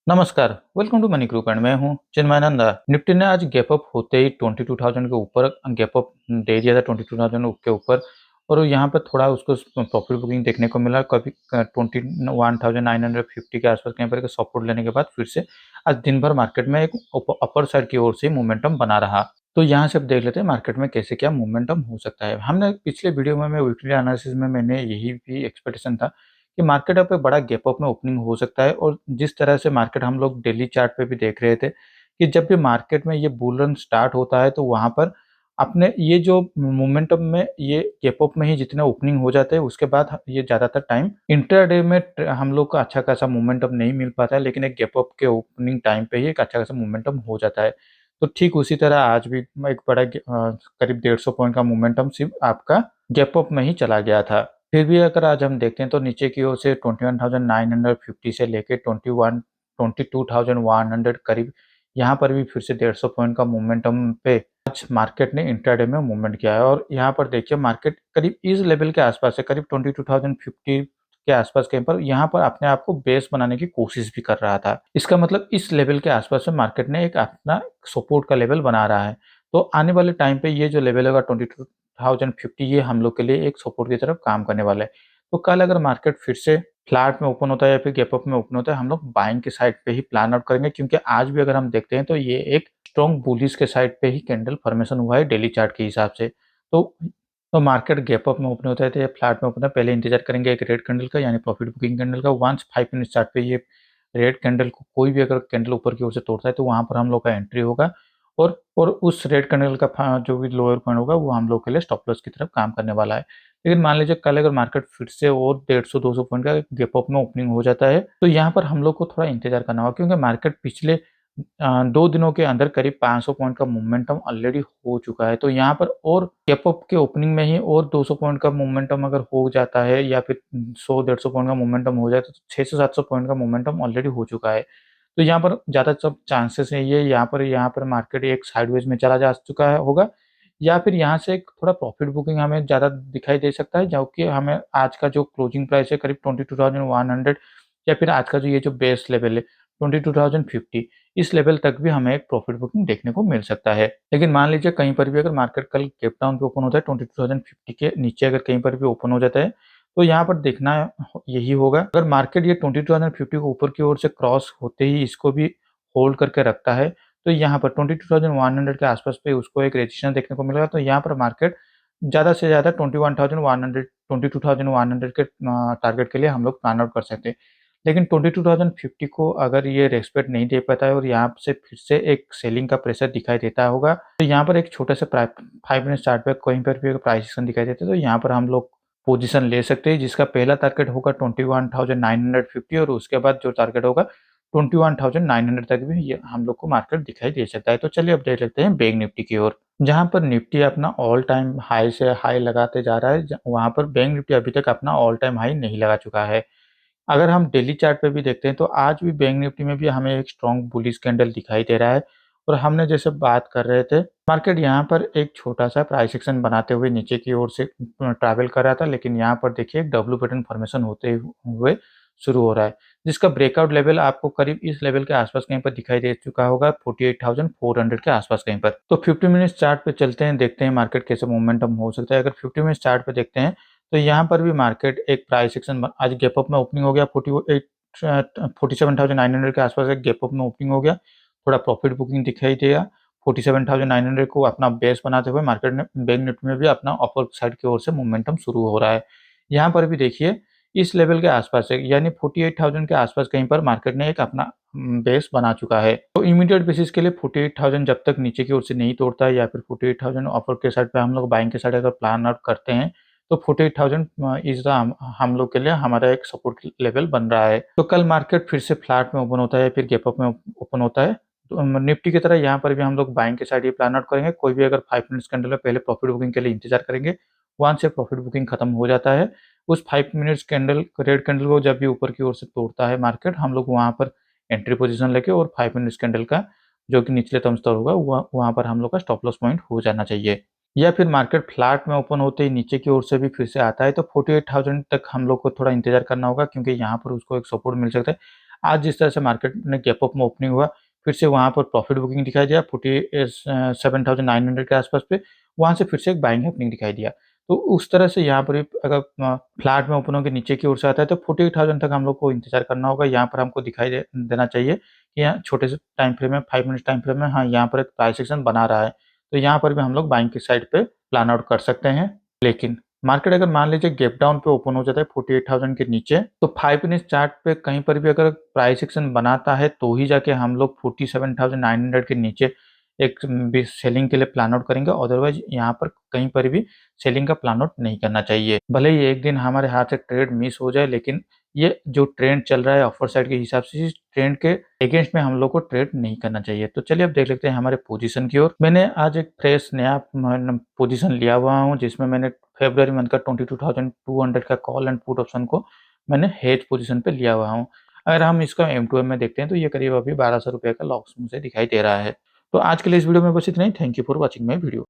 नमस्कार, welcome to money group and मैं हूं चिन्मय नंदा। निफ्टी ने आज गैप अप होते ही 22,000 के ऊपर गैप अप दे दिया था 22,000 के ऊपर। और यहां पर थोड़ा उसको प्रॉफिट बुकिंग देखने को मिला। कभी 21,950 के आसपास कहीं पर सपोर्ट लेने के बाद फिर से आज दिन भर मार्केट में एक अपर साइड की ओर से मोमेंटम बना रहा। तो यहाँ से अब देख लेते हैं मार्केट में कैसे क्या मोमेंटम हो सकता है। हमने पिछले वीडियो में मैं वीकली एनालिसिस में मैंने यही भी एक्सपेक्टेशन था कि मार्केट अब एक बड़ा गैप अप में ओपनिंग हो सकता है। और जिस तरह से मार्केट हम लोग डेली चार्ट पे भी देख रहे थे कि जब भी मार्केट में ये बुल रन स्टार्ट होता है तो वहाँ पर अपने ये जो मोमेंटम में ये गैप अप में ही जितने ओपनिंग हो जाते हैं उसके बाद ये ज़्यादातर टाइम इंट्राडे में हम लोग का अच्छा खासा मोमेंटम नहीं मिल पाता है, लेकिन एक गैप अप के ओपनिंग टाइम पे ही एक अच्छा खासा मोमेंटम हो जाता है। तो ठीक उसी तरह आज भी एक बड़ा करीब 150 पॉइंट का मोमेंटम सिर्फ आपका गैप अप में ही चला गया था। फिर भी अगर आज हम देखते हैं तो नीचे की ओर से 21,950 से लेके 22,100 करीब यहाँ पर भी फिर से 150 पॉइंट का मोमेंटम पे आज मार्केट ने इंट्राडे में मूवमेंट किया है। और यहाँ पर देखिए मार्केट करीब इस लेवल के आसपास है, करीब 22,050 के आसपास कहीं पर यहाँ पर अपने आप को बेस बनाने की कोशिश भी कर रहा था। इसका मतलब इस लेवल के आसपास में मार्केट ने एक अपना सपोर्ट का लेवल बना रहा है। तो आने वाले टाइम पे ये जो लेवल होगा 22,050 ये हम लोग के लिए एक सपोर्ट की तरफ काम करने वाला है। तो कल अगर मार्केट फिर से फ्लैट में ओपन होता है या फिर गैप अप में ओपन होता है, हम लोग बाइंग के साइड पे ही प्लान आउट करेंगे, क्योंकि आज भी अगर हम देखते हैं तो ये एक स्ट्रॉन्ग बुलिश के साइड पे ही कैंडल फॉर्मेशन हुआ है डेली चार्ट के हिसाब से। तो मार्केट गैप अप में ओपन होता है तो या फ्लैट में ओपन है, पहले इंतजार करेंगे एक रेड कैंडल का यानी प्रॉफिट बुकिंग कैंडल का। वंस 5 मिनट चार्ट पे ये रेड कैंडल को कोई भी अगर कैंडल ऊपर की ओर से तोड़ता है तो वहाँ पर हम लोग का एंट्री होगा। और उस रेड कैंडल का जो भी लोअर पॉइंट होगा वो हम लोग के लिए स्टॉप लॉस की तरफ काम करने वाला है। लेकिन मान लीजिए कल अगर मार्केट फिर से और 150-200 पॉइंट का गैप अप में ओपनिंग हो जाता है तो यहाँ पर हम लोग को थोड़ा इंतजार करना होगा, क्योंकि मार्केट पिछले 2 दिनों के अंदर करीब 500 पॉइंट का मोमेंटम ऑलरेडी हो चुका है। तो यहाँ पर और गैप अप के ओपनिंग में ही और 200 पॉइंट का मोमेंटम अगर हो जाता है या फिर 100-150 पॉइंट का मोमेंटम हो जाए तो 600-700 पॉइंट का मोमेंटम ऑलरेडी हो चुका है। तो यहाँ पर ज़्यादा सब चांसेस है ये यहाँ पर मार्केट एक साइडवेज में चला जा चुका है होगा, या फिर यहाँ से एक थोड़ा प्रॉफिट बुकिंग हमें ज़्यादा दिखाई दे सकता है, जो कि हमें आज का जो क्लोजिंग प्राइस है करीब 22,100 या फिर आज का जो ये जो बेस लेवल है 22,050, इस लेवल तक भी हमें एक प्रॉफिट बुकिंग देखने को मिल सकता है। लेकिन मान लीजिए कहीं पर भी अगर मार्केट कल गैप डाउन पे ओपन होता है 22,050 के नीचे अगर कहीं पर भी ओपन हो जाता है तो यहाँ पर देखना यही होगा, अगर मार्केट ये 22,050 को ऊपर की ओर से क्रॉस होते ही इसको भी होल्ड करके रखता है तो यहाँ पर 22,100 के आसपास पे उसको एक रेजिस्टेंस देखने को मिलेगा। तो यहाँ पर मार्केट ज़्यादा से ज़्यादा 21,100 22,100 के टारगेट के लिए हम लोग प्लान आउट कर सकते हैं। लेकिन 22,050 को अगर ये रिस्पेक्ट नहीं दे पाता है और यहाँ से फिर से एक सेलिंग का प्रेशर दिखाई देता होगा तो यहाँ पर एक छोटा सा 5 मिनट चार्ट पे कहीं पर भी अगर प्राइस एक्शन दिखाई देता है तो यहाँ पर हम लोग पोजीशन ले सकते हैं, जिसका पहला टारगेट होगा 21,950 और उसके बाद जो टारगेट होगा 21,900 तक भी ये हम लोग को मार्केट दिखाई दे सकता है। तो चलिए अब देख लेते हैं बैंक निफ्टी की ओर, जहाँ पर निफ्टी अपना ऑल टाइम हाई से हाई लगाते जा रहा है। वहाँ पर बैंक निफ्टी अभी तक अपना ऑल टाइम हाई नहीं लगा चुका है। अगर हम डेली चार्ट पे भी देखते हैं तो आज भी बैंक निफ्टी में भी हमें एक स्ट्रॉन्ग बुलिश कैंडल दिखाई दे रहा है। और हमने जैसे बात कर रहे थे मार्केट यहाँ पर एक छोटा सा प्राइस एक्शन बनाते हुए नीचे की ओर से ट्रैवल कर रहा था, लेकिन यहाँ पर देखिए एक डब्ल्यू पैटर्न फॉर्मेशन होते हुए शुरू हो रहा है, जिसका ब्रेकआउट लेवल आपको करीब इस लेवल के आसपास कहीं पर दिखाई दे चुका होगा 48,400 के आसपास कहीं पर। तो 50 मिनट्स चार्ट पे चलते हैं, देखते हैं मार्केट कैसे मोमेंटम हो सकता है। अगर 50 मिनट्स चार्ट पे देखते हैं तो यहाँ पर भी मार्केट एक प्राइस एक्शन आज गैप अप में ओपनिंग हो गया 47,900 के आसपास एक गैप अप में ओपनिंग हो गया। थोड़ा प्रॉफिट बुकिंग दिखाई देगा 47,900 को अपना बेस बनाते हुए मार्केट ने बैंक निफ्टी में भी अपना अपर साइड की ओर से मोमेंटम शुरू हो रहा है। यहाँ पर भी देखिए इस लेवल के आसपास है यानी 48,000 के आसपास कहीं पर मार्केट ने एक अपना बेस बना चुका है। तो इमीडिएट बेसिस के लिए 48,000 जब तक नीचे की ओर से नहीं तोड़ता है या फिर 48,000 अपर के साइड पे हम लोग बाइंग के साइड अगर प्लान आउट करते हैं तो 48,000 इज द हम लोग के लिए हमारा एक सपोर्ट लेवल बन रहा है। तो कल मार्केट फिर से फ्लैट में ओपन होता है फिर गैप अप में ओपन होता है तो निफ्टी की तरह यहाँ पर भी हम लोग बाइंग के साइड ही प्लान आउट करेंगे। कोई भी अगर 5 मिनट्स कैंडल है पहले प्रॉफिट बुकिंग के लिए इंतजार करेंगे। वहां से प्रॉफिट बुकिंग खत्म हो जाता है, उस 5 मिनट्स कैंडल रेड कैंडल को जब भी ऊपर की ओर से तोड़ता है मार्केट हम लोग वहां पर एंट्री पोजीशन लेके और 5 मिनट्स कैंडल का जो कि निचले स्तर होगा वहां पर हम लोग का स्टॉप लॉस पॉइंट हो जाना चाहिए। या फिर मार्केट फ्लैट में ओपन होते ही नीचे की ओर से भी फिर से आता है तो 48,000 तक हम लोग को थोड़ा इंतजार करना होगा, क्योंकि यहाँ पर उसको एक सपोर्ट मिल सकता है। आज जिस तरह से मार्केट में गैप अप में ओपनिंग हुआ, फिर से वहाँ पर प्रॉफिट बुकिंग दिखाई दिया 47,900 के आस-पास पे, वहाँ से फिर से एक बाइंग हैपनिंग दिखाई दिया। तो उस तरह से यहाँ पर भी अगर फ्लैट में ओपन होके नीचे की ओर से आता है तो 48,000 तक हम लोग को इंतज़ार करना होगा। यहाँ पर हमको दिखाई देना चाहिए कि यहाँ छोटे से टाइम फ्रेम में 5 मिनट्स टाइम फ्रेम में हाँ, यहाँ पर एक प्राइस एक्शन बना रहा है। तो यहाँ पर भी हम लोग बाइंग की साइड पे प्लान आउट कर सकते हैं। लेकिन मार्केट अगर मान लीजिए गैप डाउन पे ओपन हो जाता है 48,000 के नीचे, तो 5 मिनट चार्ट पे कहीं पर भी अगर प्राइस एक्शन बनाता है तो ही जाके हम लोग 47,900 के नीचे एक भी सेलिंग के लिए प्लान आउट करेंगे। अदरवाइज़ यहाँ पर कहीं पर भी सेलिंग का प्लान आउट नहीं करना चाहिए। भले ही एक दिन हमारे हाथ से ट्रेड मिस हो जाए, लेकिन ये जो ट्रेंड चल रहा है अपर साइड के हिसाब से, इस ट्रेंड के अगेंस्ट में हम लोग को ट्रेड नहीं करना चाहिए। तो चलिए अब देख लेते हैं हमारे पोजीशन की ओर। मैंने आज एक फ्रेश नया पोजीशन लिया हुआ हूँ, जिसमें मैंने फरवरी मंथ का 22,200 का कॉल एंड पुट ऑप्शन को मैंने हेज पोजीशन पे लिया हुआ हूँ। अगर हम इसका M2M में देखते हैं तो ये करीब अभी ₹1200 का लॉस मुझे दिखाई दे रहा है। तो आज के लिए इस वीडियो में बस इतना ही। Thank you for watching my video.